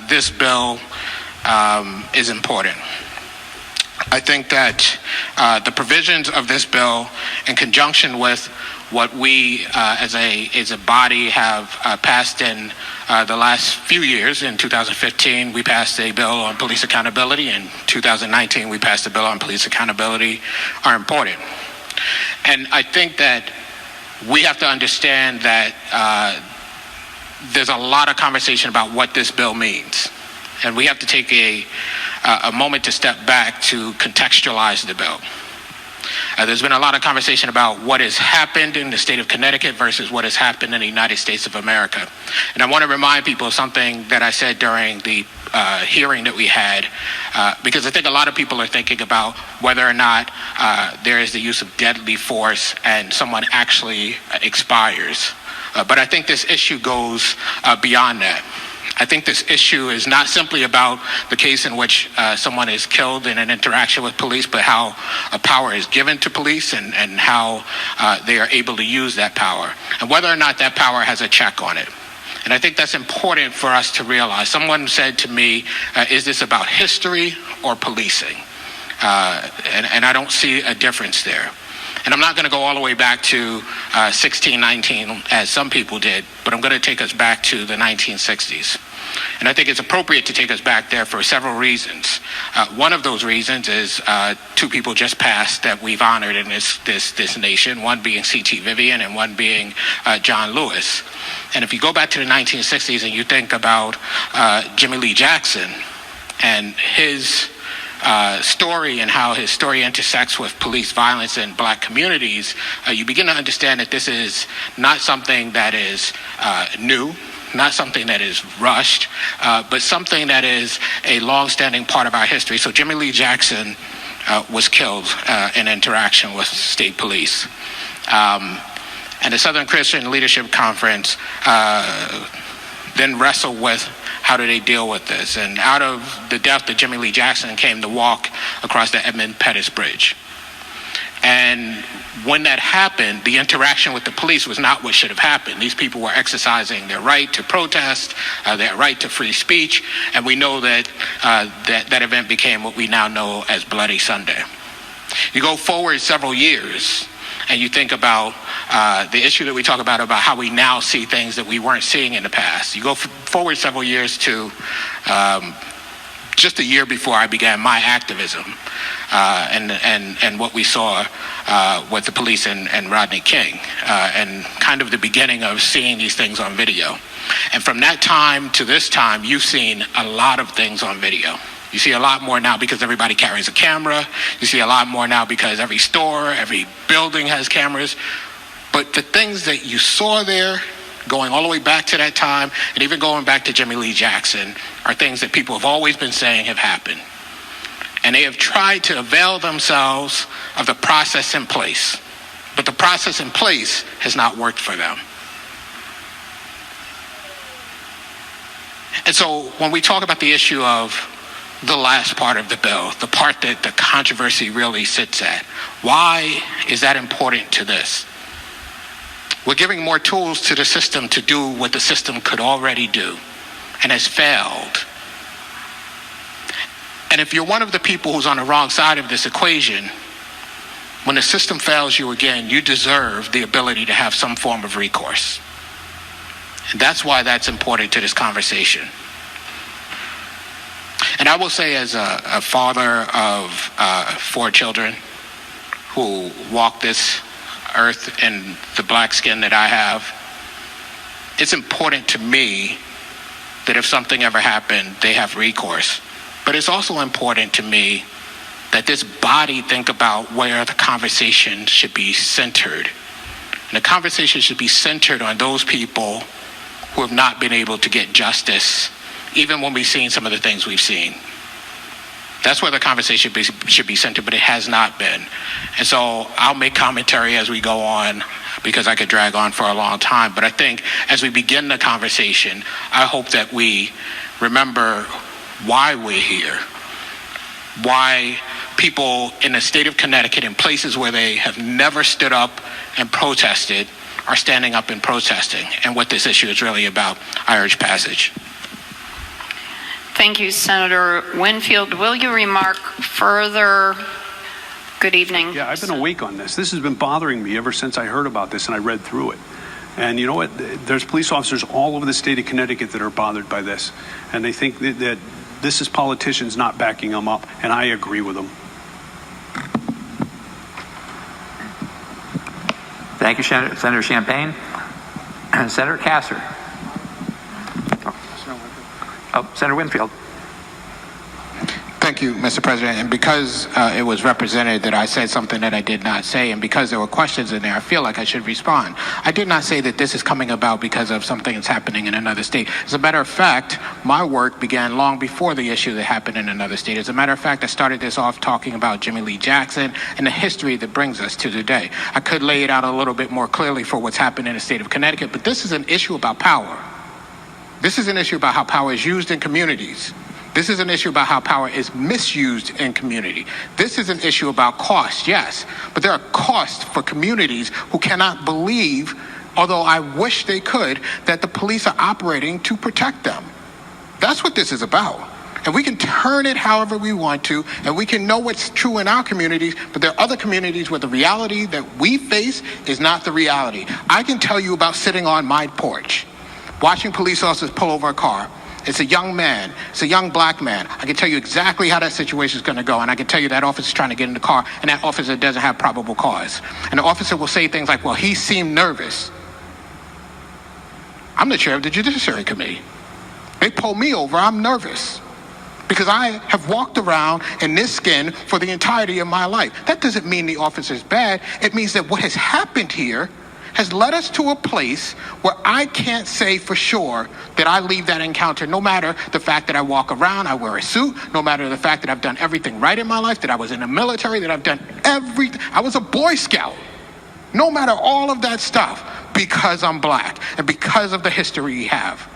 this bill is important. I think that the provisions of this bill, in conjunction with what we as a body have passed in the last few years. In 2015, we passed a bill on police accountability. In 2019, we passed a bill on police accountability, are important. And I think that we have to understand that there's a lot of conversation about what this bill means. And we have to take a moment to step back to contextualize the bill. There's been a lot of conversation about what has happened in the state of Connecticut versus what has happened in the United States of America. And I want to remind people of something that I said during the hearing that we had, because I think a lot of people are thinking about whether or not there is the use of deadly force and someone actually expires. But I think this issue goes beyond that. I think this issue is not simply about the case in which someone is killed in an interaction with police, but how power is given to police and how they are able to use that power, and whether or not that power has a check on it. And I think that's important for us to realize. Someone said to me, is this about history or policing? And I don't see a difference there. And I'm not going to go all the way back to 1619, as some people did, but I'm going to take us back to the 1960s. And I think it's appropriate to take us back there for several reasons. One of those reasons is two people just passed that we've honored in this nation, one being C.T. Vivian and one being John Lewis. And if you go back to the 1960s and you think about Jimmy Lee Jackson and his story and how his story intersects with police violence in black communities, you begin to understand that this is not something that is new, not something that is rushed, but something that is a long-standing part of our history. So Jimmy Lee Jackson was killed in interaction with state police. And the Southern Christian Leadership Conference then wrestled with how do they deal with this. And out of the death of Jimmy Lee Jackson came the walk across the Edmund Pettus Bridge. And when that happened, the interaction with the police was not what should have happened. These people were exercising their right to protest, their right to free speech, and we know that that event became what we now know as Bloody Sunday. You go forward several years, and you think about the issue that we talk about how we now see things that we weren't seeing in the past. You go forward several years to just a year before I began my activism, and what we saw with the police and Rodney King, and kind of the beginning of seeing these things on video. And from that time to this time, you've seen a lot of things on video. You see a lot more now because everybody carries a camera. You see a lot more now because every store, every building has cameras. But the things that you saw there, going all the way back to that time, and even going back to Jimmy Lee Jackson, are things that people have always been saying have happened. And they have tried to avail themselves of the process in place. But the process in place has not worked for them. And so when we talk about the issue of the last part of the bill, the part that the controversy really sits at, why is that important to this? We're giving more tools to the system to do what the system could already do and has failed. And if you're one of the people who's on the wrong side of this equation, when the system fails you again, you deserve the ability to have some form of recourse. And that's why that's important to this conversation. And I will say, as a father of 4 children who walk this earth in the black skin that I have, it's important to me that if something ever happened, they have recourse. But it's also important to me that this body think about where the conversation should be centered. And the conversation should be centered on those people who have not been able to get justice, even when we've seen some of the things we've seen. That's where the conversation should be centered, but it has not been. And so I'll make commentary as we go on, because I could drag on for a long time. But I think as we begin the conversation, I hope that we remember why we're here, why people in the state of Connecticut, in places where they have never stood up and protested, are standing up and protesting, and what this issue is really about. I urge passage. Thank you, Senator Winfield. Will you remark further? Good evening. Yeah, I've been awake on this. This has been bothering me ever since I heard about this and I read through it. And you know what? There's police officers all over the state of Connecticut that are bothered by this. And they think that this is politicians not backing them up. And I agree with them. Thank you, Senator Champagne. Senator Kasser. Senator Winfield. Thank you, Mr. President. And because it was represented that I said something that I did not say, and because there were questions in there, I feel like I should respond. I did not say that this is coming about because of something that's happening in another state. As a matter of fact, my work began long before the issue that happened in another state. As a matter of fact, I started this off talking about Jimmy Lee Jackson and the history that brings us to today. I could lay it out a little bit more clearly for what's happened in the state of Connecticut, but this is an issue about power. This is an issue about how power is used in communities. This is an issue about how power is misused in community. This is an issue about cost, yes, but there are costs for communities who cannot believe, although I wish they could, that the police are operating to protect them. That's what this is about. And we can turn it however we want to, and we can know what's true in our communities, but there are other communities where the reality that we face is not the reality. I can tell you about sitting on my porch, watching police officers pull over a car. It's a young man. It's a young black man. I can tell you exactly how that situation is going to go, and I can tell you that officer is trying to get in the car, and that officer doesn't have probable cause. And the officer will say things like, well, he seemed nervous. I'm the chair of the Judiciary Committee. They pull me over, I'm nervous, because I have walked around in this skin for the entirety of my life. That doesn't mean the officer's bad. It means that what has happened here has led us to a place where I can't say for sure that I leave that encounter, no matter the fact that I walk around, I wear a suit, no matter the fact that I've done everything right in my life, that I was in the military, that I've done everything. I was a Boy Scout. No matter all of that stuff, because I'm black and because of the history we have.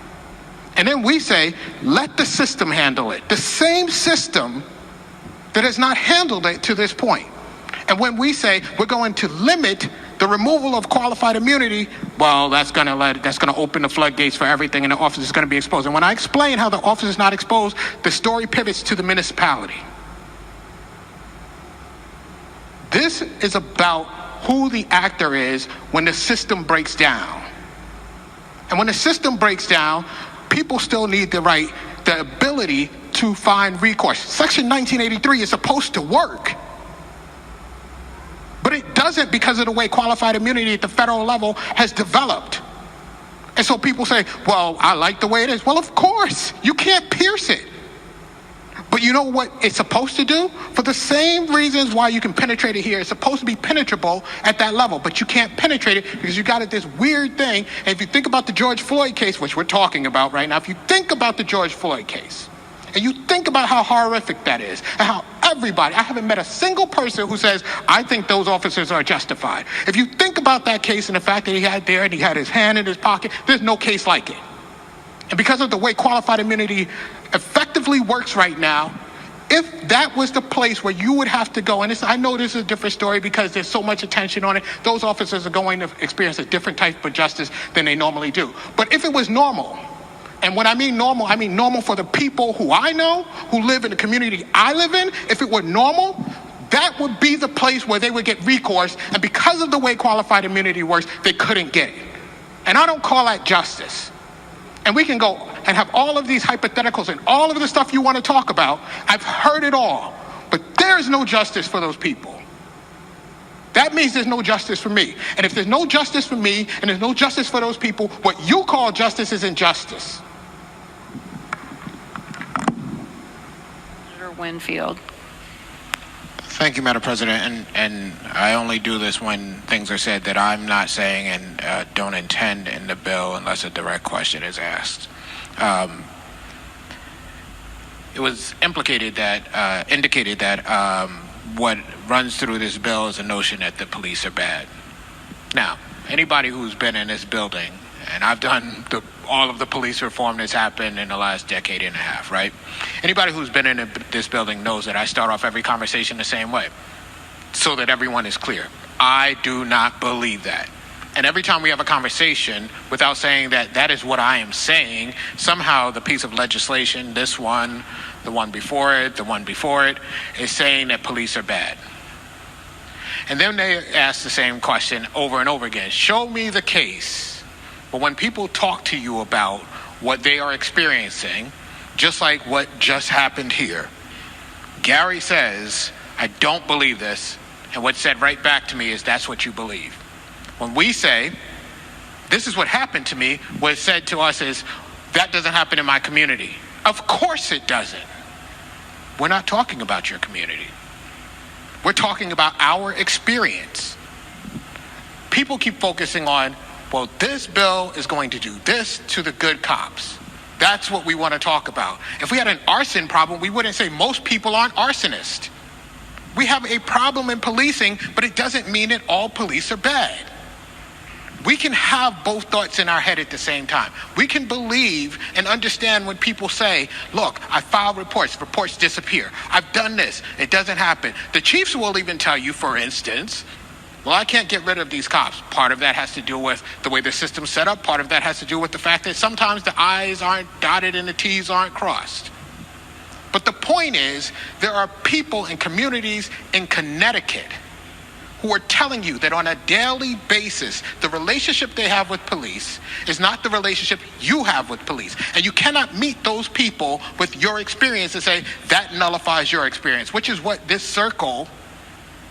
And then we say, let the system handle it. The same system that has not handled it to this point. And when we say we're going to limit the removal of qualified immunity, well, that's going to open the floodgates for everything, and the office is going to be exposed. And when I explain how the office is not exposed, the story pivots to the municipality. This is about who the actor is when the system breaks down. And when the system breaks down, people still need the ability to find recourse. Section 1983 is supposed to work. But it doesn't because of the way qualified immunity at the federal level has developed. And so people say, well, I like the way it is. Well, of course, you can't pierce it. But you know what it's supposed to do? For the same reasons why you can penetrate it here, it's supposed to be penetrable at that level, but you can't penetrate it because you got this weird thing. And if you think about the George Floyd case, which we're talking about right now, if you think about the George Floyd case, and you think about how horrific that is, and how everybody, I haven't met a single person who says, I think those officers are justified. If you think about that case and the fact that he had there and he had his hand in his pocket, there's no case like it. And because of the way qualified immunity effectively works right now, if that was the place where you would have to go, and I know this is a different story because there's so much attention on it, those officers are going to experience a different type of justice than they normally do. But if it was normal, and when I mean normal for the people who I know, who live in the community I live in, if it were normal, that would be the place where they would get recourse, and because of the way qualified immunity works, they couldn't get it. And I don't call that justice. And we can go and have all of these hypotheticals and all of the stuff you want to talk about. I've heard it all, but there's no justice for those people. That means there's no justice for me. And if there's no justice for me and there's no justice for those people, what you call justice is injustice. Senator Winfield. Thank you, Madam President. And I only do this when things are said that I'm not saying and don't intend in the bill unless a direct question is asked. It was indicated that what runs through this bill is a notion that the police are bad. Now, anybody who's been in this building, and I've done all of the police reform that's happened in the last decade and a half, right? Anybody who's been in this building knows that I start off every conversation the same way, so that everyone is clear. I do not believe that And every time we have a conversation, without saying that that is what I am saying, somehow the piece of legislation, this one, the one before it, the one before it, is saying that police are bad. And then they ask the same question over and over again. Show me the case. But when people talk to you about what they are experiencing, just like what just happened here, Gary says, I don't believe this. And what's said right back to me is, that's what you believe. When we say, this is what happened to me, what is said to us is, that doesn't happen in my community. Of course it doesn't. We're not talking about your community. We're talking about our experience. People keep focusing on, well, this bill is going to do this to the good cops. That's what we want to talk about. If we had an arson problem, we wouldn't say most people aren't arsonists. We have a problem in policing, but it doesn't mean that all police are bad. We can have both thoughts in our head at the same time. We can believe and understand when people say, look, I filed reports disappear. I've done this, it doesn't happen. The chiefs will even tell you, for instance, well, I can't get rid of these cops. Part of that has to do with the way the system's set up. Part of that has to do with the fact that sometimes the I's aren't dotted and the T's aren't crossed. But the point is, there are people in communities in Connecticut who are telling you that on a daily basis, the relationship they have with police is not the relationship you have with police. And you cannot meet those people with your experience and say, that nullifies your experience, which is what this circle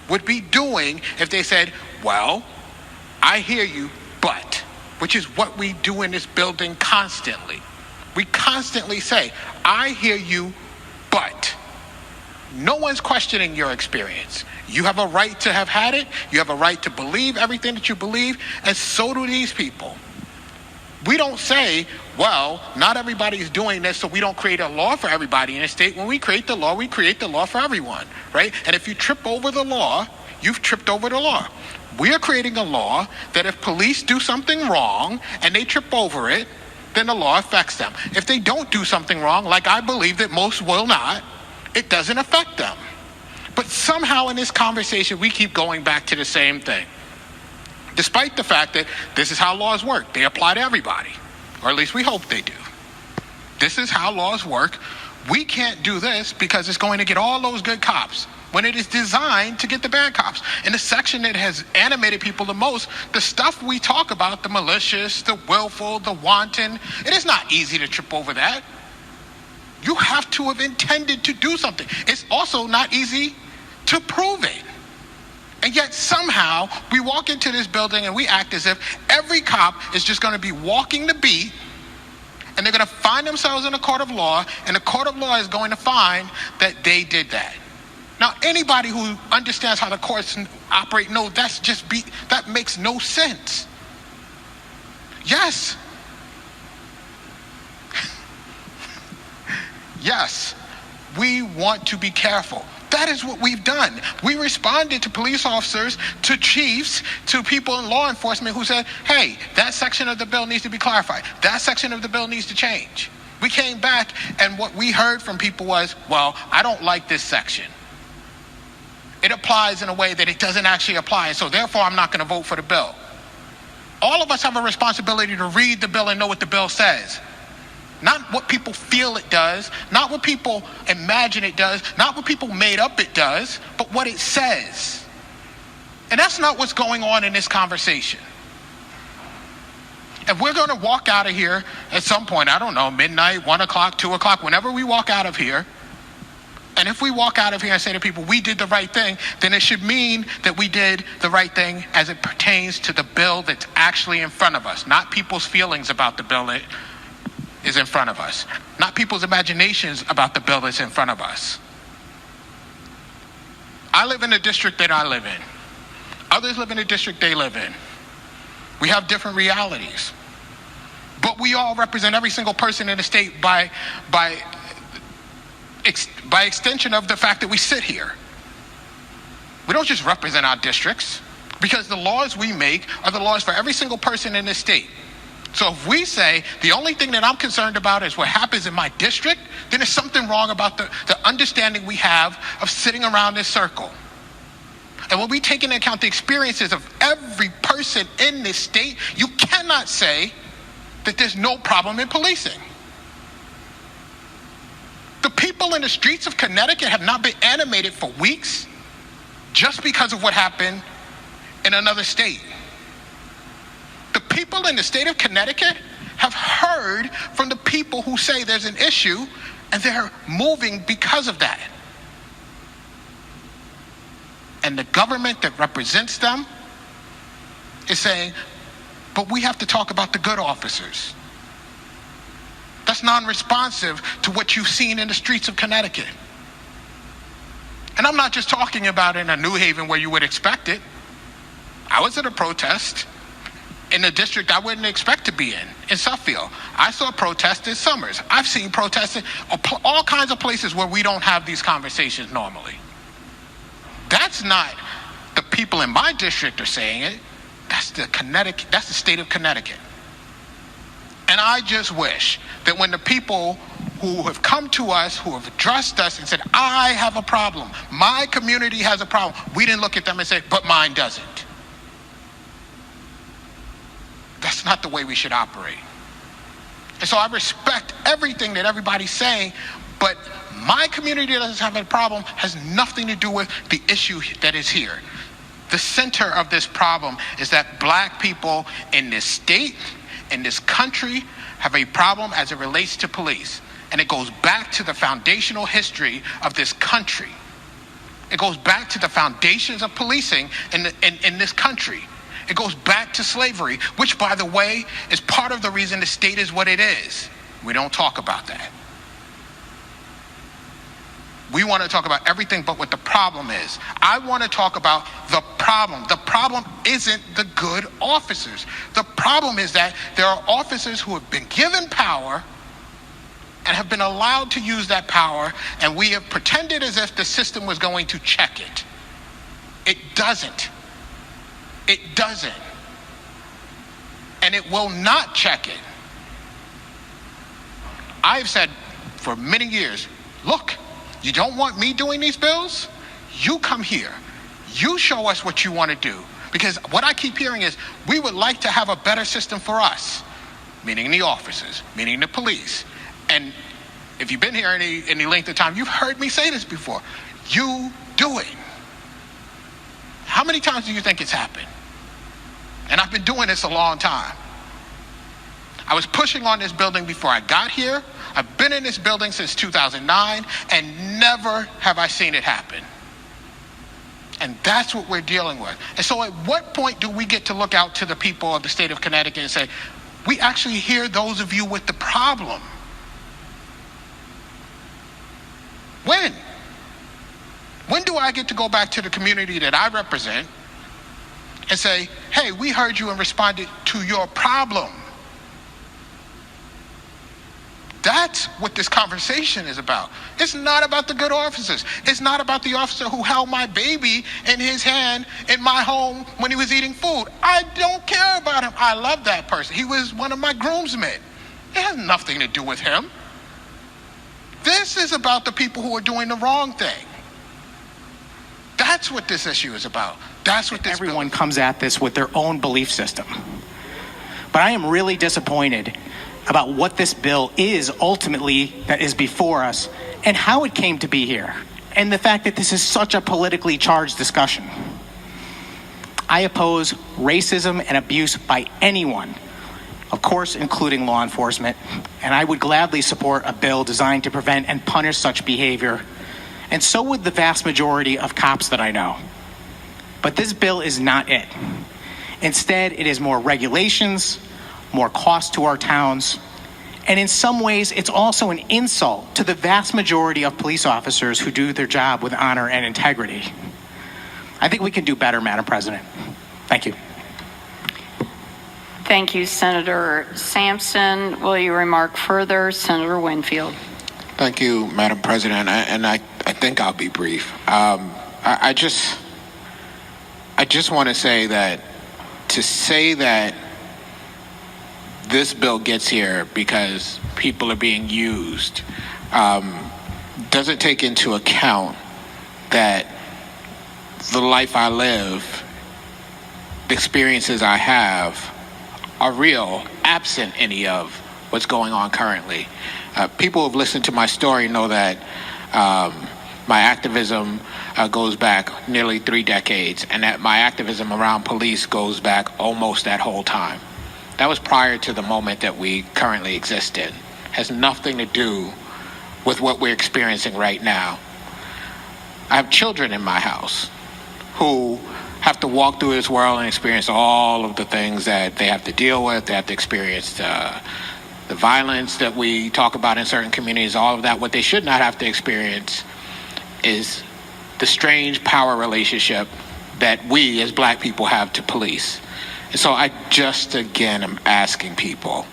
would be doing if they said, well, I hear you, but, which is what we do in this building constantly. We constantly say, I hear you, but. No one's questioning your experience. You have a right to have had it. You have a right to believe everything that you believe, and so do these people. We don't say, well, not everybody's doing this, so we don't create a law for everybody in a state. When we create the law for everyone, right? And if you trip over the law, you've tripped over the law. We are creating a law that if police do something wrong and they trip over it, then the law affects them. If they don't do something wrong, like I believe that most will not, it doesn't affect them. But somehow in this conversation, we keep going back to the same thing. Despite the fact that this is how laws work. They apply to everybody, or at least we hope they do. This is how laws work. We can't do this because it's going to get all those good cops when it is designed to get the bad cops. In the section that has animated people the most, the stuff we talk about, the malicious, the willful, the wanton, it is not easy to trip over that. You have to have intended to do something. It's also not easy to prove it. And yet somehow we walk into this building and we act as if every cop is just going to be walking the beat, and they're going to find themselves in a court of law, and the court of law is going to find that they did that. Now, anybody who understands how the courts operate knows that makes no sense. Yes. Yes, we want to be careful. That is what we've done. We responded to police officers, to chiefs, to people in law enforcement who said, hey, that section of the bill needs to be clarified. That section of the bill needs to change. We came back and what we heard from people was, well, I don't like this section. It applies in a way that it doesn't actually apply, and so therefore I'm not going to vote for the bill. All of us have a responsibility to read the bill and know what the bill says. Not what people feel it does, not what people imagine it does, not what people made up it does, but what it says. And that's not what's going on in this conversation. If we're going to walk out of here at some point, I don't know, midnight, 1 o'clock, 2 o'clock, whenever we walk out of here, and if we walk out of here and say to people, we did the right thing, then it should mean that we did the right thing as it pertains to the bill that's actually in front of us, not people's feelings about the bill that is in front of us, not people's imaginations about the bill that's in front of us. I live in the district that I live in. Others live in the district they live in. We have different realities. But we all represent every single person in the state by extension of the fact that we sit here. We don't just represent our districts, because the laws we make are the laws for every single person in this state. So if we say the only thing that I'm concerned about is what happens in my district, then there's something wrong about the understanding we have of sitting around this circle. And when we take into account the experiences of every person person in this state, you cannot say that there's no problem in policing. The people in the streets of Connecticut have not been animated for weeks just because of what happened in another state. The people in the state of Connecticut have heard from the people who say there's an issue, and they're moving because of that. And the government that represents them is saying, but we have to talk about the good officers. That's non-responsive to what you've seen in the streets of Connecticut. And I'm not just talking about in a New Haven where you would expect it. I was at a protest in a district I wouldn't expect to be in Suffield. I saw protests in Summers. I've seen protests in all kinds of places where we don't have these conversations normally. That's not the people in my district are saying it. That's the state of Connecticut. And I just wish that when the people who have come to us, who have addressed us and said, I have a problem, my community has a problem, we didn't look at them and say, but mine doesn't. That's not the way we should operate. And so I respect everything that everybody's saying, but my community that doesn't have a problem has nothing to do with the issue that is here. The center of this problem is that black people in this state, in this country, have a problem as it relates to police. And it goes back to the foundational history of this country. It goes back to the foundations of policing in this country. It goes back to slavery, which, by the way, is part of the reason the state is what it is. We don't talk about that. We want to talk about everything but what the problem is. I want to talk about the problem. The problem isn't the good officers. The problem is that there are officers who have been given power and have been allowed to use that power, and we have pretended as if the system was going to check it. It doesn't. It doesn't. And it will not check it. I've said for many years, look, you don't want me doing these bills? You come here. You show us what you want to do. Because what I keep hearing is, we would like to have a better system for us, meaning the officers, meaning the police. And if you've been here any length of time, you've heard me say this before. You do it. How many times do you think it's happened? And I've been doing this a long time. I was pushing on this building before I got here. I've been in this building since 2009, and never have I seen it happen. And that's what we're dealing with. And so at what point do we get to look out to the people of the state of Connecticut and say, we actually hear those of you with the problem? When? When do I get to go back to the community that I represent and say, hey, we heard you and responded to your problem? That's what this conversation is about. It's not about the good officers. It's not about the officer who held my baby in his hand in my home when he was eating food. I don't care about him. I love that person. He was one of my groomsmen. It has nothing to do with him. This is about the people who are doing the wrong thing. That's what this issue is about. That's what this Everyone comes at this with their own belief system. But I am really disappointed about what this bill is ultimately that is before us and how it came to be here, and the fact that this is such a politically charged discussion. I oppose racism and abuse by anyone, of course including law enforcement, and I would gladly support a bill designed to prevent and punish such behavior, and so would the vast majority of cops that I know. But this bill is not it. Instead, it is more regulations, more cost to our towns, and in some ways, it's also an insult to the vast majority of police officers who do their job with honor and integrity. I think we can do better, Madam President. Thank you. Thank you, Senator Sampson. Will you remark further? Senator Winfield. Thank you, Madam President, and I think I'll be brief. I just want to say that this bill gets here because people are being used doesn't take into account that the life I live the experiences I have are real, absent any of what's going on currently. People who have listened to my story know that my activism goes back nearly 3 decades, and that my activism around police goes back almost that whole time. That was prior to the moment that we currently exist in. Has nothing to do with what we're experiencing right now. I have children in my house who have to walk through this world and experience all of the things that they have to deal with. They have to experience the violence that we talk about in certain communities, all of that. What they should not have to experience is the strange power relationship that we as black people have to police. And so I just, again, am asking people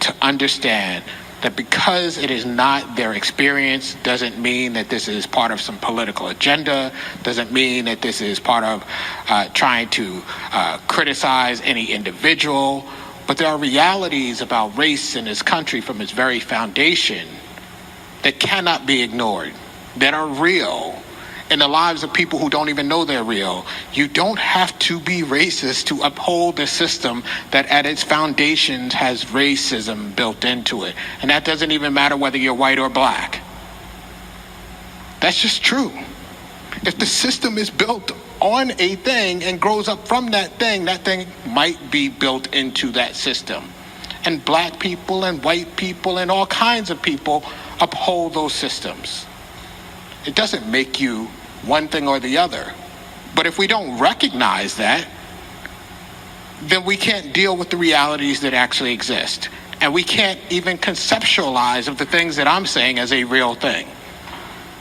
to understand that because it is not their experience doesn't mean that this is part of some political agenda, doesn't mean that this is part of trying to criticize any individual, but there are realities about race in this country from its very foundation that cannot be ignored, that are real in the lives of people who don't even know they're real. You don't have to be racist to uphold a system that at its foundations has racism built into it. And that doesn't even matter whether you're white or black. That's just true. If the system is built on a thing and grows up from that thing might be built into that system. And black people and white people and all kinds of people uphold those systems. It doesn't make you one thing or the other. But if we don't recognize that, then we can't deal with the realities that actually exist. And we can't even conceptualize of the things that I'm saying as a real thing.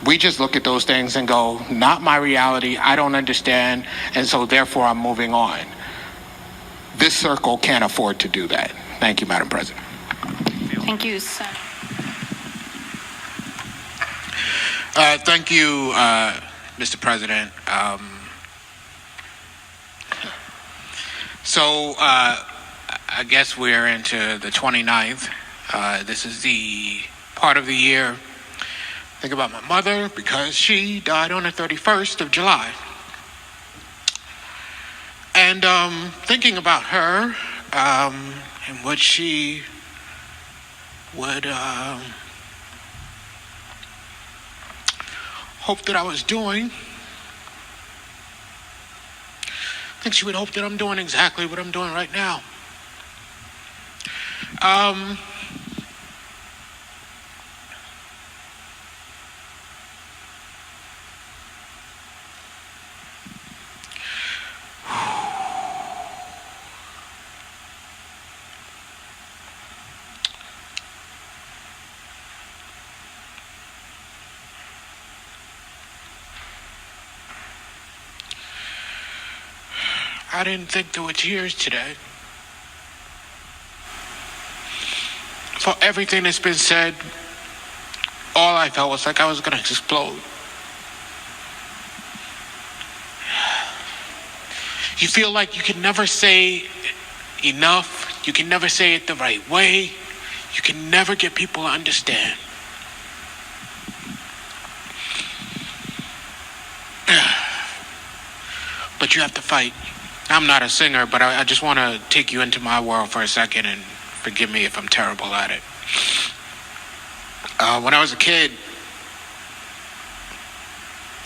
We just look at those things and go, not my reality, I don't understand, and so therefore I'm moving on. This circle can't afford to do that. Thank you, Madam President. Thank you, Senator. Thank you, Mr. President. So I guess we're into the 29th. This is the part of the year. Think about my mother because she died on the 31st of July. And thinking about her and what she would hope that I was doing. I think she would hope that I'm doing exactly what I'm doing right now. I didn't think there were tears today. For everything that's been said, all I felt was like I was going to explode. You feel like you can never say enough. You can never say it the right way. You can never get people to understand. But you have to fight. I'm not a singer, but I just want to take you into my world for a second, and forgive me if I'm terrible at it. When I was a kid,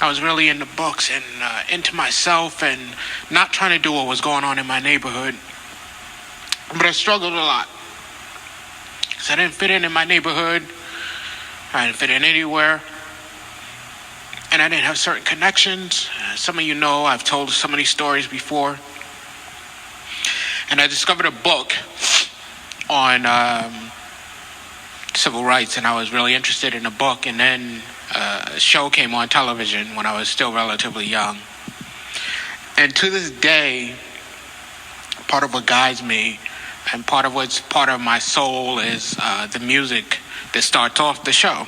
I was really into books and into myself and not trying to do what was going on in my neighborhood. But I struggled a lot because I didn't fit in my neighborhood. I didn't fit in anywhere. And I didn't have certain connections. Some of you know I've told so many stories before. And I discovered a book on civil rights, and I was really interested in the book. And then a show came on television when I was still relatively young. And to this day, part of what guides me and part of what's part of my soul is the music that starts off the show.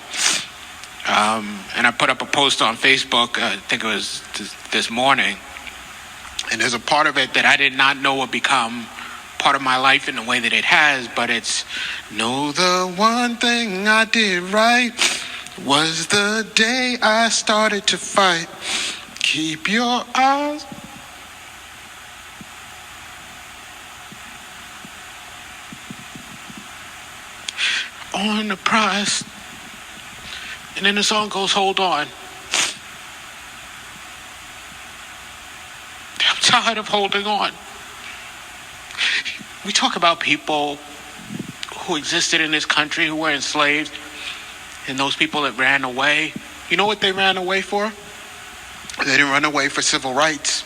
And I put up a post on Facebook, I think it was this morning, and there's a part of it that I did not know would become part of my life in the way that it has, but it's, know the one thing I did right was the day I started to fight. Keep your eyes. on the prize. And then the song goes, hold on. I'm tired of holding on. We talk about people who existed in this country who were enslaved and those people that ran away. You know what they ran away for? They didn't run away for civil rights.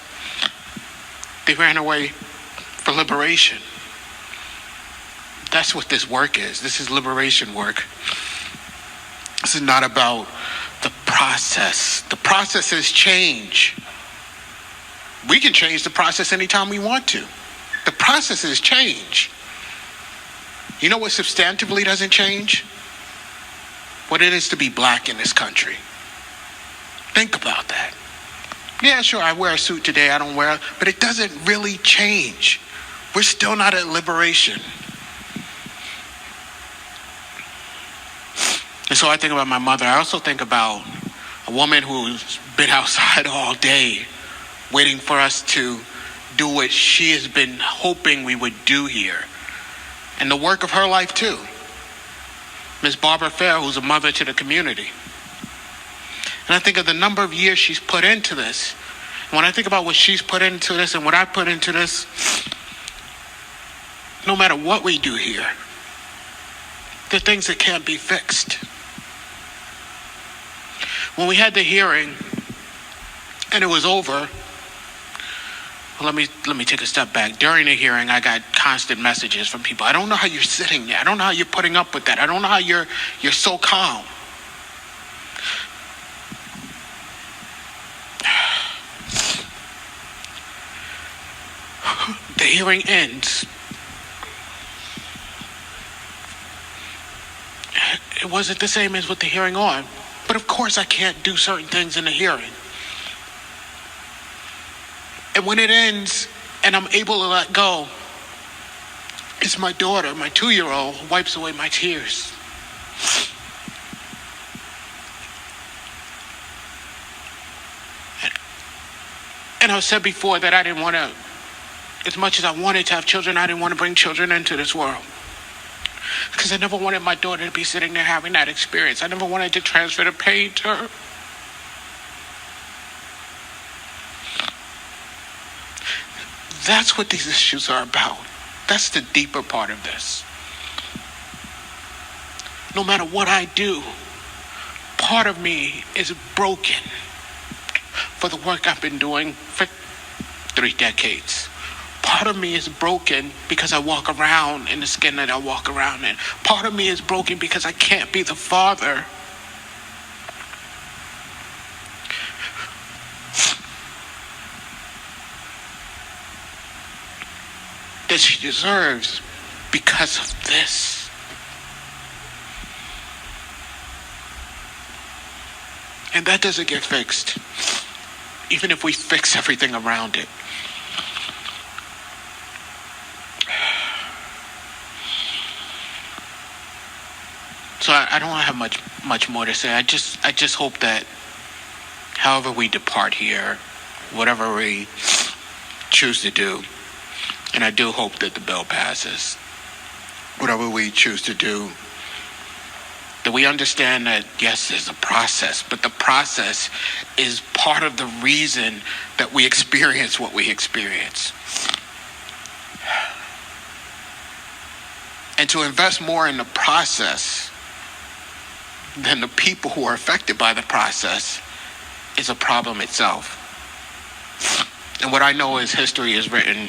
They ran away for liberation. That's what this work is. This is liberation work. This is not about the process. The process is change. We can change the process anytime we want to. The process is change. You know what substantively doesn't change? What it is to be black in this country. Think about that. Yeah, sure, I wear a suit today, I don't wear it, but it doesn't really change. We're still not at liberation. And so I think about my mother. I also think about a woman who's been outside all day waiting for us to do what she has been hoping we would do here. And the work of her life too. Ms. Barbara Fair, who's a mother to the community. And I think of the number of years she's put into this. And when I think about what she's put into this and what I put into this, no matter what we do here, there are things that can't be fixed. When we had the hearing and it was over, well, let me take a step back. During the hearing, I got constant messages from people. I don't know how you're sitting there. I don't know how you're putting up with that. I don't know how you're so calm. The hearing ends. It wasn't the same as with the hearing on. But of course I can't do certain things in the hearing. And when it ends and I'm able to let go, it's my daughter, my 2-year-old, who wipes away my tears. And I've said before that I didn't want to, as much as I wanted to have children, I didn't want to bring children into this world. Because I never wanted my daughter to be sitting there having that experience. I never wanted to transfer the pain to her. That's what these issues are about. That's the deeper part of this. No matter what I do, part of me is broken for the work I've been doing for 3 decades. Part of me is broken because I walk around in the skin that I walk around in. Part of me is broken because I can't be the father that she deserves because of this. And that doesn't get fixed, even if we fix everything around it. So I don't have much more to say. I just hope that however we depart here, whatever we choose to do, and I do hope that the bill passes, whatever we choose to do, that we understand that, yes, there's a process, but the process is part of the reason that we experience what we experience. And to invest more in the process than the people who are affected by the process is a problem itself. And what I know is history is written